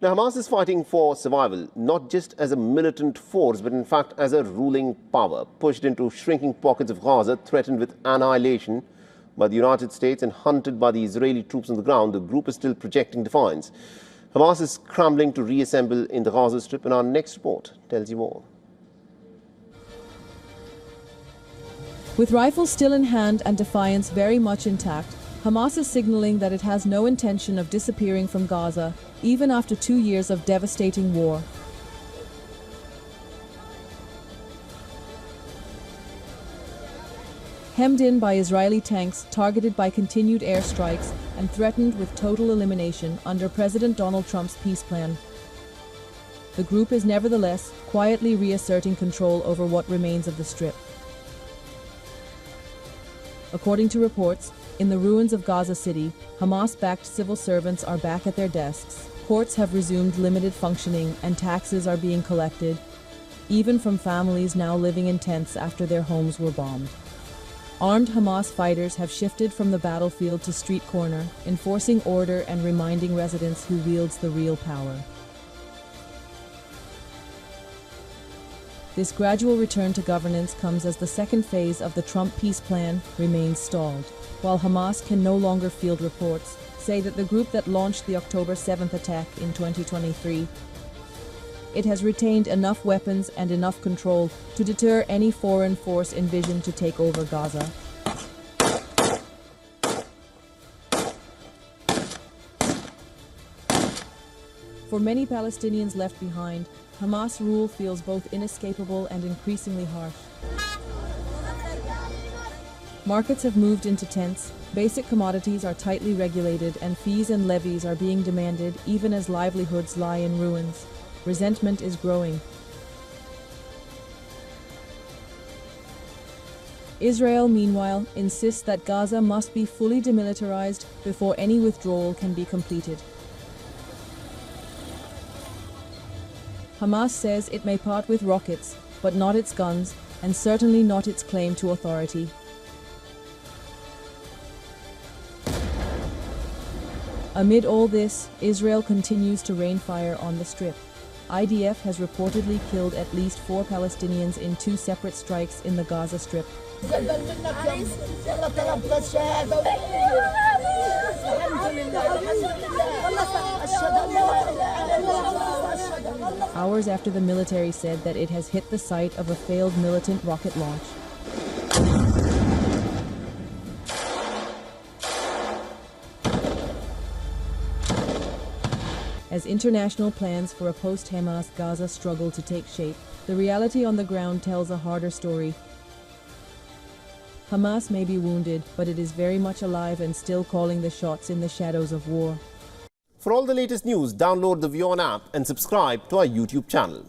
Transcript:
Now, Hamas is fighting for survival, not just as a militant force, but in fact as a ruling power, pushed into shrinking pockets of Gaza, threatened with annihilation by the United States and hunted by the Israeli troops on the ground. The group is still projecting defiance. Hamas is scrambling to reassemble in the Gaza Strip, and our next report tells you more. With rifles still in hand and defiance very much intact, Hamas is signaling that it has no intention of disappearing from Gaza, even after 2 years of devastating war. Hemmed in by Israeli tanks, targeted by continued airstrikes, and threatened with total elimination under President Donald Trump's peace plan, the group is nevertheless quietly reasserting control over what remains of the Strip. According to reports, in the ruins of Gaza City, Hamas-backed civil servants are back at their desks, courts have resumed limited functioning, and taxes are being collected, even from families now living in tents after their homes were bombed. Armed Hamas fighters have shifted from the battlefield to street corner, enforcing order and reminding residents who wields the real power. This gradual return to governance comes as the second phase of the Trump peace plan remains stalled, while Hamas can no longer field reports say that the group that launched the October 7th attack in 2023, it has retained enough weapons and enough control to deter any foreign force envisioned to take over Gaza. For many Palestinians left behind, Hamas rule feels both inescapable and increasingly harsh. Markets have moved into tents, basic commodities are tightly regulated, and fees and levies are being demanded even as livelihoods lie in ruins. Resentment is growing. Israel, meanwhile, insists that Gaza must be fully demilitarized before any withdrawal can be completed. Hamas says it may part with rockets, but not its guns, and certainly not its claim to authority. Amid all this, Israel continues to rain fire on the Strip. IDF has reportedly killed at least 4 Palestinians in 2 separate strikes in the Gaza Strip. Hours after the military said that it has hit the site of a failed militant rocket launch. As international plans for a post-Hamas Gaza struggle to take shape, the reality on the ground tells a harder story. Hamas may be wounded, but it is very much alive and still calling the shots in the shadows of war. For all the latest news, download the WION app and subscribe to our YouTube channel.